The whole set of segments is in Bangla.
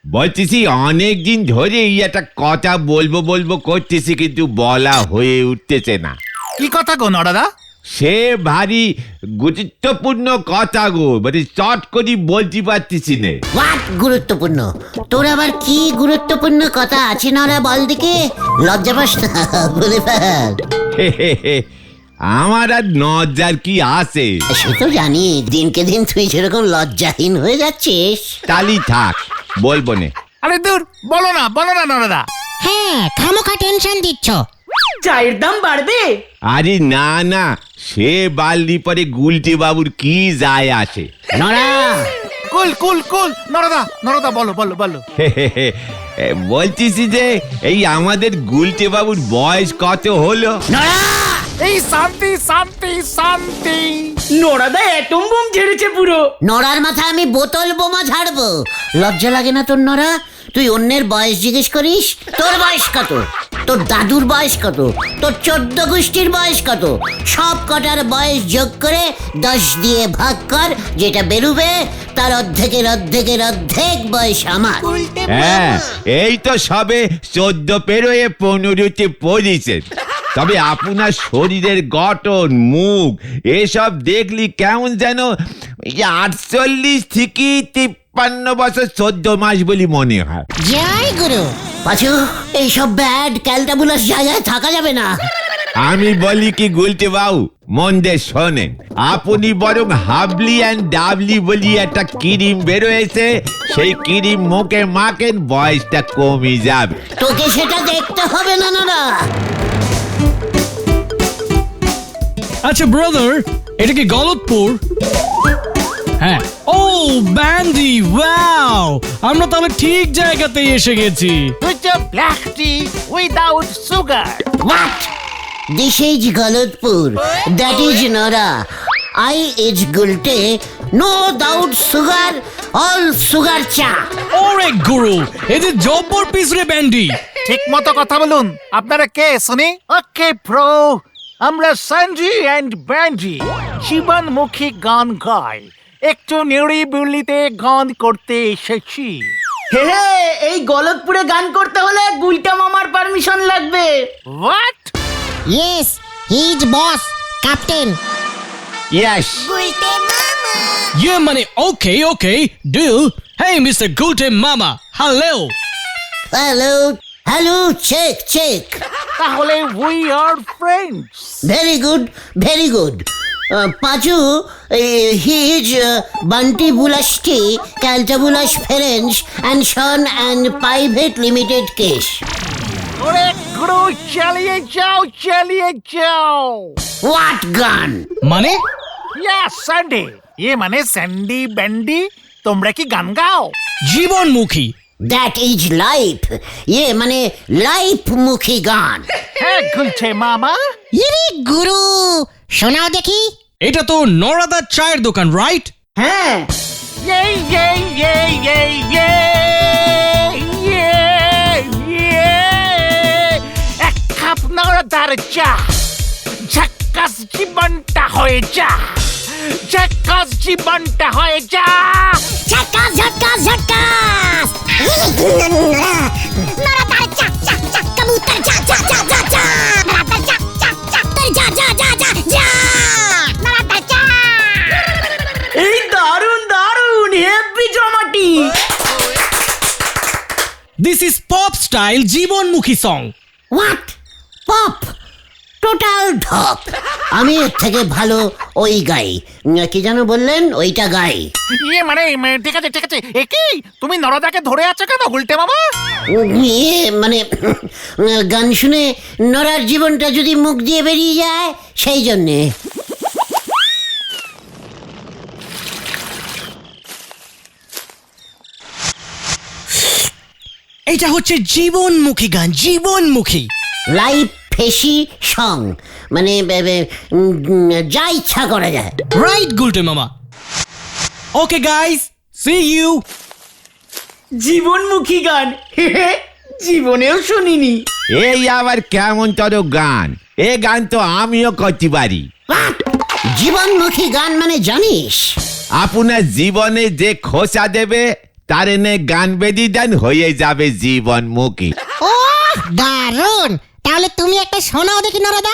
বলতেছি অনেকদিন ধরে এই একটা কথা বলবো বলবো করতেছি, কিন্তু বলা হয়ে উঠতেছে না। কি কথা গো নরাদা? সে ভারী গুরুত্বপূর্ণ কথা গো, মানে চট করে বলতে পারতেছি না। হোয়াট গুরুত্বপূর্ণ? তোর আবার কি গুরুত্বপূর্ণ কথা আছে নরা, বল দিকে। লজ্জা পাস না, বলে ফেল। আমার আর লজ্জার কি আছে? সে তো জানি, দিনকে দিন তুই যেরকম লজ্জাহীন হয়ে যাচ্ছিস। তালি থাক, বলবো না। আরে দূর, বলো না নরাদা। হ্যাঁ, খামোখা টেনশন দিচ্ছ। চায়ের দাম বাড়বে? আরে না না, সে বাললি পরে গুলটে বাবুর কি যায় আসে। নরা, কুল নরাদা বলো। বলতেছি যে এই আমাদের গুলটে বাবুর বয়স কত হলো? নরা, এই শান্তি। নোরাদা অ্যাটম বোম ঝেড়েছে পুরো। নরার মাথায় আমি বোতল বোমা ঝাড়বো। লজ্জা লাগে না তোর নরা? তুই অন্যের বয়স জিজ্ঞেস করিস? তোর বয়স কত? তোর দাদুর বয়স কত? তোর 14 গোষ্ঠীর বয়স কত? সব কটার বয়স যোগ করে 10 দিয়ে ভাগ কর, যেটা বেরুবে তার অর্ধেকের বয়স আমার। হ্যাঁ, এই তো সবে 14 পেরোয় 15তে পড়েছে। তবে আপনার শরীরের গঠন, মুখ এসব দেখলি কেমন যেন 48 থেকে 53 বছর 14 মাস বলি মনে হয়। জয় গুরু। পাঁচু, এইসব ব্যাড ক্যালটাবুলাস জায়গায় থাকা যাবে না। আমি বলি কি গুলটে বাবু, মন দিয়ে শোনেন। আপনি বরং হাবলি অ্যান্ড ডাবলি বলি একটা ক্রিম বেরোয়েছে, সেই ক্রিম মুখে মাখেন, বয়সটা কমে যাবে। তোকে সেটা দেখতে হবে না নরা। আচ্ছা ব্রাদার, এটা কি গলতপুর? হ্যাঁ। ও ব্যান্ডি, ওয়াও, আমরা তাহলে ঠিক জায়গাতেই এসে গেছি। Black T without sugar. What? This is Galatpur. That is Nora. I is Gulte. No doubt sugar. All sugar cha. ওরে গুরু, এই যে জব্বর পিস রে ব্যান্ডি। ঠিক মতো কথা বলুন। আপনারা কে শুনি? ওকে প্রো, আমরা সঞ্জি এন্ড ব্যান্ডি জীবনমুখী গান গাই। একটু নিরিবিলিতে গান করতে এসেছি। হে, এই গলতপুরে গান করতে হলে গুলটা মামার পারমিশন লাগবে। What? Yes, he is boss, captain. Yes. ইয়ে মানে ওকে, ডিল। হেই মিস্টার গুলটে মামা, হ্যালো। Hello. Check. তাহলে we are friends. Very good. Pachu, he is Bunty Bulasti, Caltabulash Ferenc and Son and Private Limited Case. ওরে গুরু, চালিয়ে যাও। What gun? মানে? Yes Sandy. মানে স্যান্ডি ব্যান্ডি, তোমরা কি গান গাও? জীবনমুখী। That is life. মানে life মুখী গান। হ্যাঁ গুলছে মামা। ইরে গুরু, শোনাও দেখি। এটা তো নরাদার চায়ের দোকান, রাইট? হ্যাঁ, এক কাপ নরাদার চা, ঝাক্কাস জীবনটা হয়ে যা। ঝাক্কাস। ঝটকাস। নরাদার চাক কবুতর যা। নরাদার চাক যা। নরাদার চাক। এই দারুণ হেভি জমাটি। দিস ইজ পপ স্টাইল জীবনমুখী সং। What? Pop? টোটাল ঢপ। আমি এর থেকে ভালো ওই গাই। কি যেন বললেন? ওইটা গাই। মানে ঠিক আছে। কি তুমি নরাদাকে ধরে আছো কেন গুলটে মামা? মানে গান শুনে নরার জীবনটা যদি মুখ দিয়ে বেরিয়ে যায়, সেই জন্যে। এটা হচ্ছে জীবনমুখী গান, জীবনমুখী। লাইফ ফেসি সং, মানে যা ইচ্ছা করা যায়। রাইট গুলটে মামা। Okay guys, see you. জীবনমুখী গান, জীবনেও শুনিনি। এই আবার কেমন তোর গান? এ গান তো আমিও করতে পারি। জীবনমুখী গান মানে জানিস? আপনার জীবনে যে খোঁচা দেবে তার এনে গান বেদি দেন, হয়ে যাবে জীবনমুখী। ও দারুণ, তাহলে তুমি একটা শোনাও দেখি নরদা।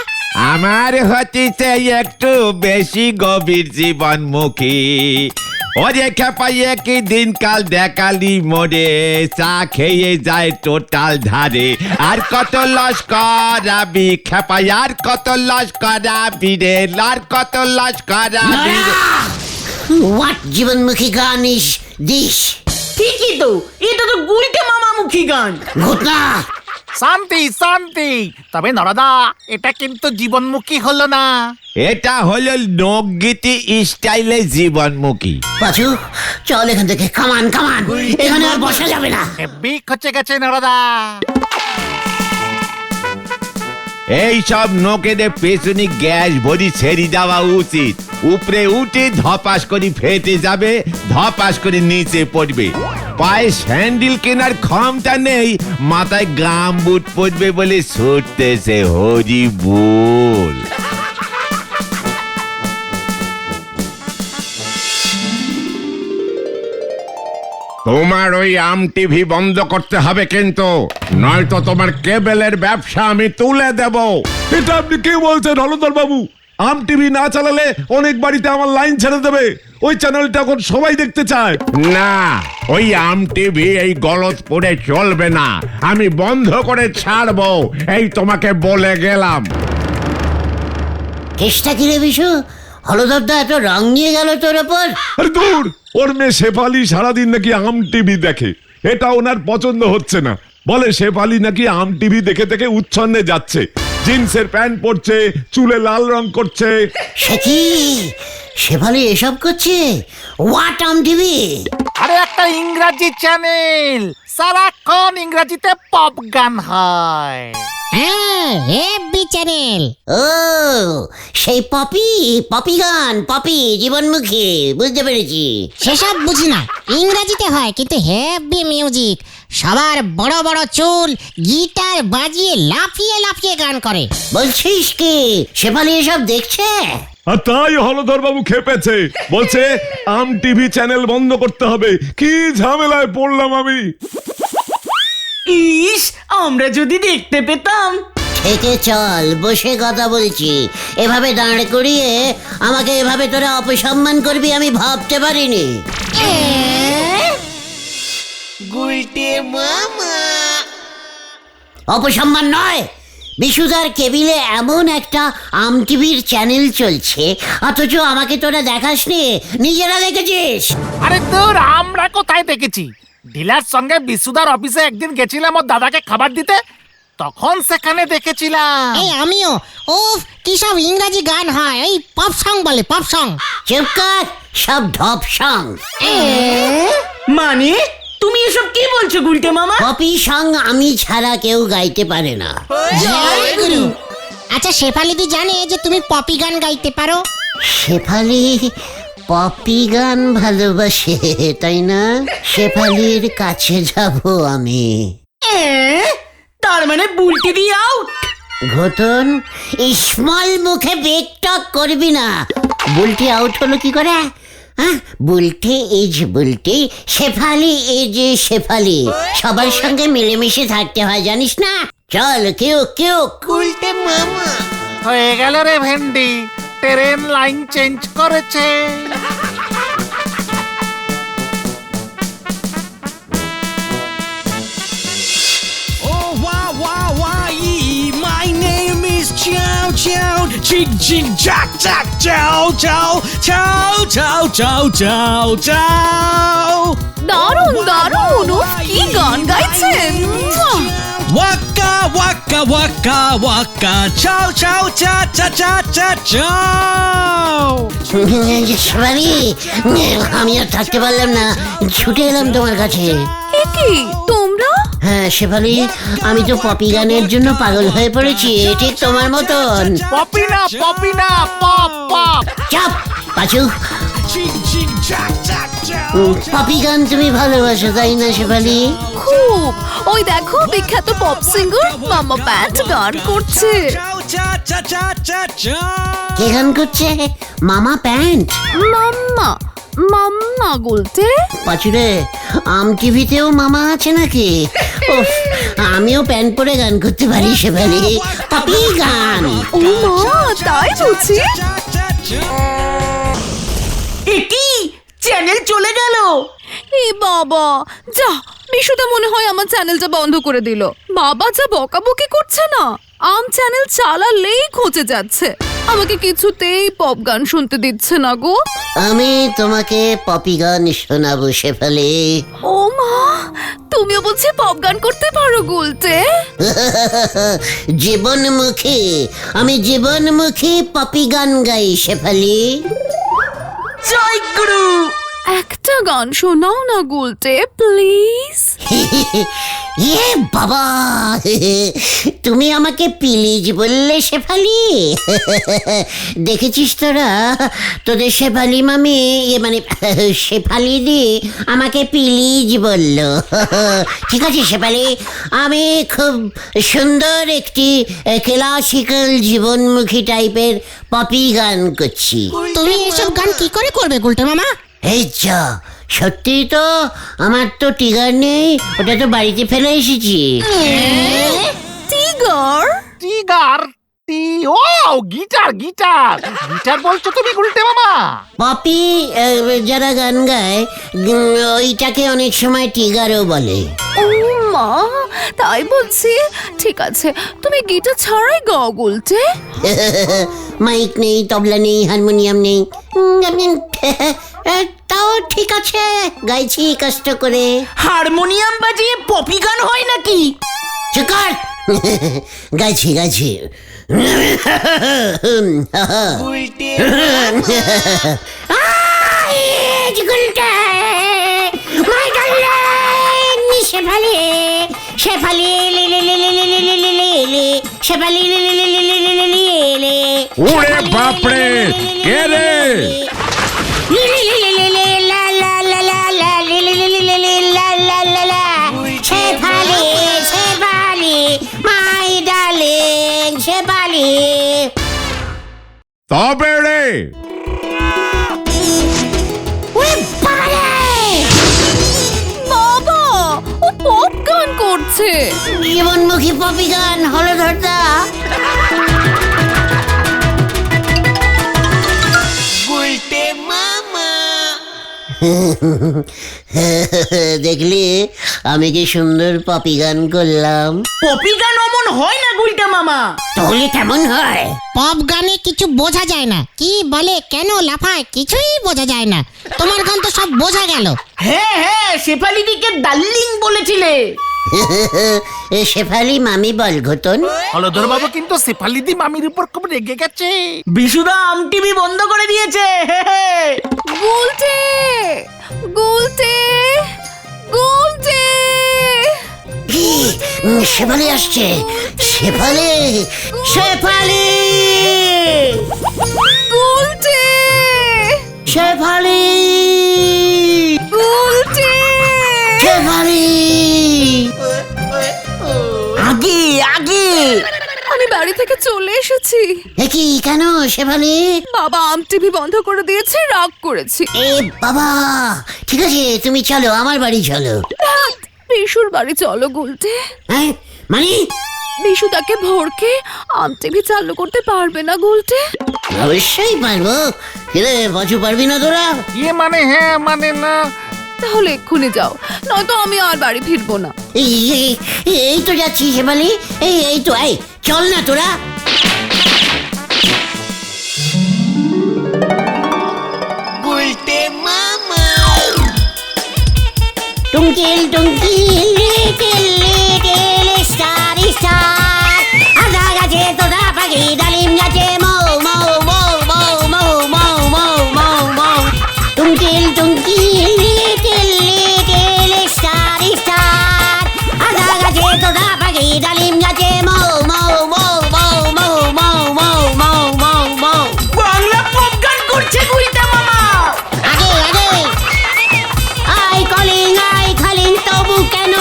আমার হচ্ছে একটু বেশি গভীর জীবনমুখী। ওরে খেপাই একই দিনকাল দেখালি মোড়ে, চা খেয়ে যায় টোটাল ধারে। আর কত লস করাবি খেপাই, আর কত লস করাবি রে, আর কত লস করাবি রে। হোয়াট জীবনমুখী গান ইস দিস? ঠিকই তো, এটা তো গুলটে মামামুখী গান। ঘটনা শান্তি শান্তি, তবে নরদা এটা কিন্তু জীবনমুখী হলো না। এটা হলো লোকগীতি স্টাইলে জীবনমুখী। পাচু চল এখান থেকে, কামান কামান, এখানে আর বসা যাবে না। হেব্বি খচে গেছে নরদা। এই সব নোকেদের পেছনে গ্যাস ভরি ছেড়ে দেওয়া উচিত। উপরে উঠে ধপাস করে ফেটে যাবে, ধপাস করে নিচে পড়বে। পায়ে স্যান্ডেল কেনার ক্ষমতা নেই, মাথায় গাম বুট পড়বে বলে ছুটতেছে হরি বল। তোমার ওই আম টিভি বন্ধ করতে হবে কিন্তু, নয়তো তোমার কেবলের ব্যবসা আমি তুলে দেব। এটা আপনি কি বলছেন হলদর বাবু? আম টিভি না চালালে অনেক বাড়িতে আমার লাইন ছেড়ে দেবে। ওই চ্যানেলটা এখন সবাই দেখতে চায়। না, ওই আম টিভি এই গলতপুরে চলবে না, আমি বন্ধ করে ছাড়বো, এই তোমাকে বলে গেলাম। চেষ্টা কি রে বিশু? হলদরদা এত রং নিয়ে গেল তোর ওপর? আরে দূর, ওর মেয়ে শেফালি সারাদিন নাকি আম টিভি দেখে, এটা ওনার পছন্দ হচ্ছে না। বলে শেফালি নাকি আম টিভি দেখে দেখে উচ্ছন্নে যাচ্ছে, জিন্সের প্যান্ট পরছে, চুলে লাল রং করছে। সে কি শেফালি এসব করছে? What am TV? আরে একটা ইংরাজি চ্যানেল, সারাক্ষণ ইংরাজিতে পপ গান হয়। হ্যাঁ, হেব্বি চ্যানেল। ও সেই পপি, পপি গান, পপি জীবনমুখী, বুঝতে পেরেছি। সেসব বুঝি না, ইংরাজিতে হয় কিন্তু হেভি মিউজিক। সবার বড় বড় চুল, গিটার বাজিয়ে লাফিয়ে লাফিয়ে গান করে। বলছিস কি শেফালি এসব দেখছে? আর তাই হলধর বাবু খেপেছে, বলছে আম টিভি চ্যানেল বন্ধ করতে হবে। কি ঝামেলায় পড়লাম আমি। ইস, আমরা যদি দেখতে পেতাম। থেকে চল, বসে কথা বলছি। এভাবে দাঁড় করিয়ে আমাকে এভাবে তোরা অপসম্মান করবি আমি ভাবতে পারিনি। অপসম্মান নয়, বিশুদার কেবিলে এমন একটা আম টিভির চ্যানেল চলছে, অথচ আমাকে তোরা দেখাসনি, নিজেরা দেখেছিস। আরে তোর আমরা কোথায় দেখেছি? ডিলার সঙ্গে বিশুদার অফিসে একদিন গেছিলাম ওর দাদাকে খাবার দিতে, তখন সেখানে দেখেছিলাম। এই আমিও। উফ, কি সব ইংরাজি গান হয়, এই পপ সং বলে, পপ সং। চুপ কর, সব ঢপ সং। মানে তুমি এসব কি বলছো গুলটে মামা? পপি সং আমি ছাড়া কেউ গাইতে পারে না। জয় গুরু। আচ্ছা, শেফালিদি জানে যে তুমি পপি গান গাইতে পারো? শেফালি পপি গান ভালোবাসে, তাই না? শেফালির কাছে যাব আমি। তার মানে বুলটি দিয়ে আউট। ঘটন, স্মল মুখে বেগ টক করবি না। বুলটি আউট হলো কি করে? হ্যাঁ, বুলটি ইজ বুলটি, শেফালি ইজ শেফালি। সবার সঙ্গে মিলেমিশে থাকতে হয়, জানিস না? চল কেউ কেউ উল্টে মামা। হয়ে গেল রে ভেন্ডি, ট্রেন লাইন চেঞ্জ করেছে। Oh, wow, wow, wow, my name is Chow Chow. Ching, ching, jack, jack, chow, chow, chow, chow, chow, chow, chow. দারুণ দারুণ, উফ, কি গান গাইছেন। Waka, waka, waka, waka, chow, chow, cha, cha, cha, cha, chow. Shefali, আমি আর থাকতে পারলাম না, ছুটে এলাম তোমার কাছে। এ কি তোমরা? হ্যাঁ শেফালি, আমি তো পপি গানের জন্য পাগল হয়ে পড়েছি, ঠিক তোমার মতন। পপি না, পপি না, পপ পপ। চাপ পাচু। Ching, ching, jack, jack, chow. পপি গান তুমি ভালোবাসো, তাই না শেফালি? খুব। ওই দেখো বিখ্যাত পপ সিঙ্গার মামা ব্যান্ড গান করছে। Chow, cha, cha, cha, cha, chow. কে গান করছে? মামা প্যান্ট? মাম্মা মাম্মা বলতে? পাচুরে, আম টিভিতেও মামা আছে নাকি? উফ, আমিও প্যান্ট পরে গান করতে পারি শেফালি, পপি গান। ও মা, তাই বুঝি? একি চ্যানেল চলে গেল। এ বাবা, যা বিশুদা মনে হয় আমার চ্যানেলটা বন্ধ করে দিল। বাবা যা বকাবকি করছে না, আম চ্যানেল চালালেই খোঁজে যাচ্ছে। আমাকে কিছুতেই পপ গান শুনতে দিচ্ছে না গো। আমি তোমাকে পপি গান শোনাবো শেফালি। ও মা, তুমিও বলছি পপ গান করতে পারো গুলটে? জীবনমুখী, আমি জীবনমুখী পপি গান গাই শেফালি। জয় গুরু। একটা গান শোনাও না গুলটে, প্লিজ। ইয়ে বাবা, তুমি আমাকে প্লিজ বললে শেফালি? দেখেছিস তোরা, তোদের শেফালি মামি মানে শেফালি দি আমাকে প্লিজ বলল। ঠিক আছে শেফালি, আমি খুব সুন্দর একটি ক্লাসিক্যাল জীবনমুখী টাইপের পপি গান করছি। তুমি এসব গান কি করে করবে গুলটে মামা? এই যা, সত্যি তো আমার তো টিগার নেই, ওটা তো বাড়িতে ফেলে এসেছি। টিগার? টিগার? ও গিটার গিটার গিটার বলছো তুমি গুলটে মামা? পপি যারা গান গায় ওইটাকে অনেক সময় টিগারও বলে। ও মা, তাই বলছি। ঠিক আছে, তুমি গিটার ছাড়াই গাও গুলটে। মাইক নেই, তবলা নেই, হারমোনিয়াম নেই, তাও ঠিক আছে, গাইছি কষ্ট করে। হারমোনিয়াম বাজিয়ে পপি গান হয় নাকি? চুকার, গাইছি গাইছি। শেফালি শেফালি শেফালি। ওরে বাপরে, কে রে? Shefali Shefali my darling Shefali. তবে রে, বাবা, ও পপ গান করছে। জীবনমুখী পপি গান হলো ধরতা। দেখলি আমি কি সুন্দর পপি গান করলাম? পপি গান অমন হয় না গুলটা মামা। তাহলে কেমন হয়? পপ গানে কিছু বোঝা যায় না, কি বলে কেন লাফায় কিছুই বোঝা যায় না। তোমার গান তো সব বোঝা গেল। হ্যাঁ হ্যাঁ, শেফালি দিকে ডার্লিং বলেছিলে। শেফালি মামি বল ঘটন। হলধর বাবু কিন্তু শেফালি দি মামির উপর খুব রেগে গেছে। বিশুদা আম টিভি বন্ধ করে দিয়েছে। গুলটে, গুলটে, গুলটে। শেফালি আসছে, শেফালি শেফালি গুলটে, শেফালি গুলটে। শেফালি। আগে আগে। আমি বাড়ি থেকে চলে এসেছি। কি কেন শেফালি? বাবা আম টিভি বন্ধ করে দিয়েছে, রাগ করেছি। এ বাবা, ঠিক আছে তুমি চলো, আমার বাড়ি চলো। বিশুর বাড়ি চলো গুলটে। হ্যাঁ মানে? বিশুদাকে ভোরকে আম টিভি চালু করতে পারবে না গুলটে? অবশ্যই পারবো। কিরে বচু, পারবি না তোরা? ইয়ে মানে হ্যাঁ মানে না। তাহলে এক্ষুনি যাও, নয়তো আমি আর বাড়ি ফিরবো না। এই তো যাচ্ছি শেফালি, এই তো, এই চল না তোরা। টুঙ্কিল টুঙ্কিল লিটিল লিটিল স্টার স্টার, আদা গাছে তোতা পাখি, ডালিম গাছে মৌ মৌ মৌ মৌ মৌ মৌ মৌ মৌ মৌ। টুঙ্কিল টুঙ্কিল লিটিল লিটিল স্টার স্টার, আদা গাছে তোতা পাখি, ডালিম গাছে মৌ মৌ মৌ মৌ মৌ মৌ মৌ মৌ মৌ মৌ। বাংলা পপ গান করছে গুলটা মামা। আগে আগে আই কলিং তবু কেন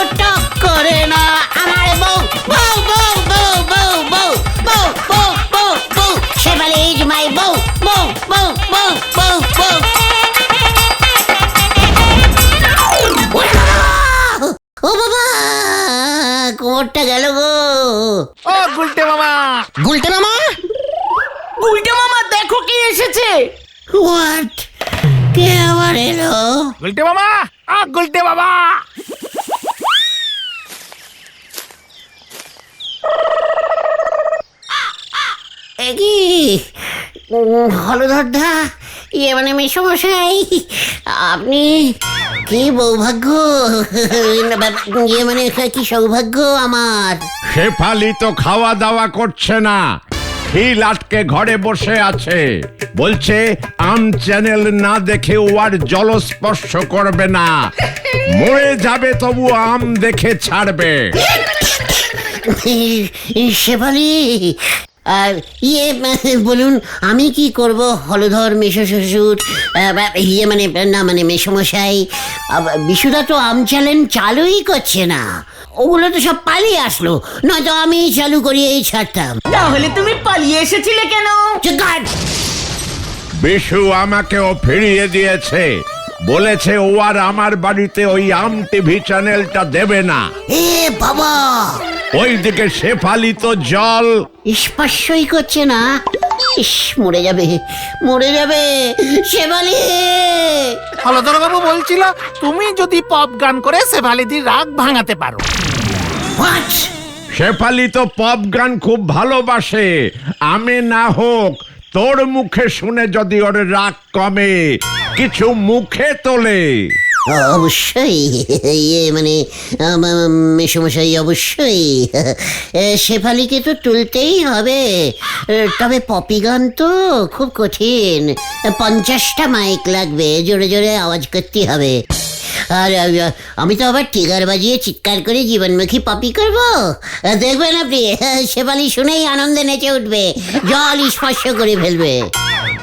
ও বাবা, কোমরটা গেল গো। ও গুলটে মামা, গুলটে মামা, গুলটে মামা দেখো কে এসেছে। হোয়াট, কে আবার এলো? গুলটে মামা, গুলটে বাবা। কি হলধরদা, মানে মেসমশাই, আপনি কি বৌভাগ্য, মানে কি সৌভাগ্য আমার। শেফালি তো খাওয়া দাওয়া করছে না, খিল আটকে ঘরে বসে আছে। বলছে আম চ্যানেল না দেখে ও আর জলস্পর্শ করবে না, মরে যাবে তবু আম দেখে ছাড়বে। শেফালি, আর বলুন আমি কি করব হলধর মেশো শ্বশুর, মানে না মানে মেসমশাই, বিশুদা তো আম চ্যানেল চালুই করছে না, ওগুলো তো সব পালিয়ে আসলো, নয়তো আমি চালু করিয়েই ছাড়তাম। তাহলে তুমি পালিয়ে এসেছিলে কেন? বিশু আমাকেও ফিরিয়ে দিয়েছে, বলেছে ও আর আমার বাড়িতে ওই আম টিভি চ্যানেলটা দেবে না। এ বাবা, ওইদিকে শেফালি তো জল স্পর্শই করছে না। ইস, মরে যাবে, মরে যাবে শেফালি। হলধর বাবু বলছিল তুমি যদি পপ গান করে শেফালিদির রাগ ভাঙাতে পারো। হোয়াট? শেফালি তো পপ গান খুব ভালোবাসে, আমি না হোক তোর মুখে শুনে যদি ওর রাগ কমে, কিছু মুখে তোলে। অবশ্যই, মানে মেসমশাই অবশ্যই শেফালিকে তো তুলতেই হবে। তবে পপি গান তো খুব কঠিন, 50টা মাইক লাগবে, জোরে জোরে আওয়াজ করতে হবে। আর আমি তো আবার টিগার বাজিয়ে চিৎকার করে জীবনমুখী পপি করবো, দেখবেন আপনি শেফালি শুনেই আনন্দে নেচে উঠবে, জল স্পর্শ করে ফেলবে।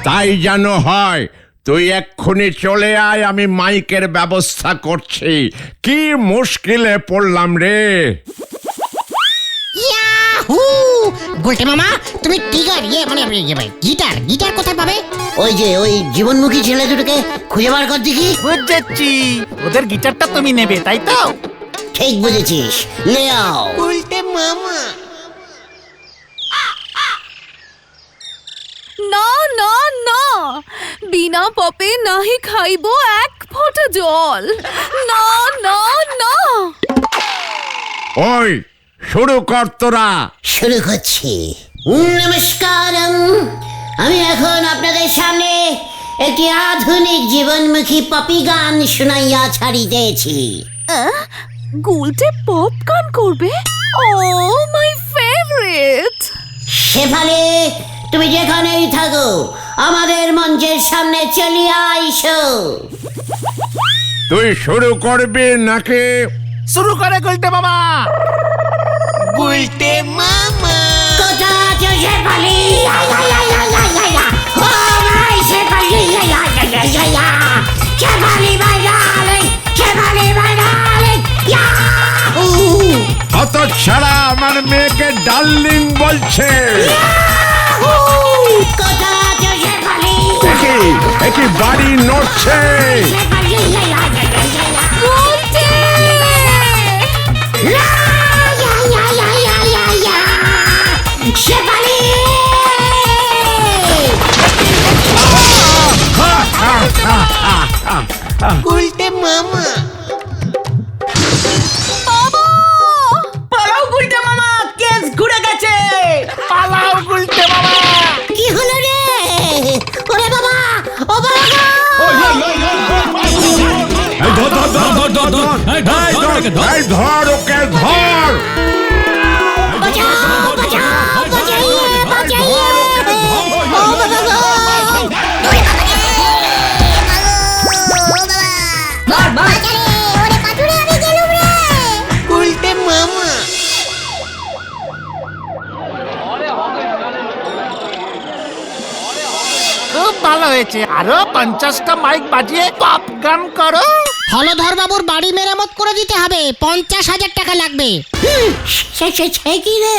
তাই যেন হয়, তুই এক্ষুনি চলে আয়, আমি মাইকের ব্যবস্থা করছি। কি মুশকিলে পড়লাম রে। ইয়াহু! গুলটে মামা, তুমি টিগার মানে গিটার কোথায় পাবে? ওই জীবনমুখী ছেলে দুটোকে খুঁজে বার কর দেখি। বুঝেছি, ওদের গিটারটা তুমি নেবে তাই তো? ঠিক বুঝেছিস, লে আও। উল্টে মামা। না না না, বিনা পপে নাহি খাইবো এক ফোঁটা জল। না না না। ওই শুরু কর তোরা। শুরু করছি। নমস্কারম, আমি এখন আপনাদের সামনে একটি আধুনিক জীবনমুখী পপি গান শুনাইয়া ছাড়িতেছি। গুলটে পপ গান করবে? ও মাই ফেভারিট। শেফালি, তুমি যেখানেই থাকো আমাদের মঞ্চের সামনে চলিয়া আইসো। তুই শুরু করবি নাকি? শুরু করে গুলটে মামা। উল্টে মামা। কোথা আছো শেফালি? ও ভাই শেফালি, শেফালি ভাইরালে, শেফালি ভাইরালে, ইয়াহু! অত ছাড়া আমার মেয়েকে ডার্লিং বলছে। কোথা আছো শেফালি? একই বাড়ি নড়ছে। শেফালি, গুলটে! শেফালি! উল্টে মামা। পালাও গুলটে মামা, কেস ঘুরে গেছে। পালাও গুলটে মামা। কি হলো রে? ওরে বাবা, ও বাবা গো! এই ধর ওকে, ধর। বাঁচাও, বাঁচাও, বাঁচাইয়ে, বাঁচাইয়ে! ও বাবা গো! উল্টে মামা। খুব ভালো হয়েছে, আরো 50টা মাইক বাজিয়ে পপ গান করো। হলধর বাবুর বাড়ি মেরামত করে দিতে হবে, 50,000 টাকা লাগবে। সে কি রে?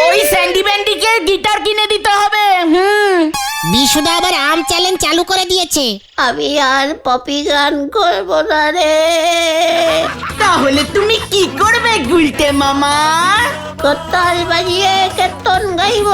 ওই স্যান্ডি ব্যান্ডিকে গিটার কিনে দিতে হবে। বিশুদা আবার আম চ্যালেঞ্জ চালু করে দিয়েছে। আমি আর পপি গান করবো না রে। তাহলে তুমি কি করবে গুলটে মামা? কোতাল বাজিয়ে কীর্তন গাইব।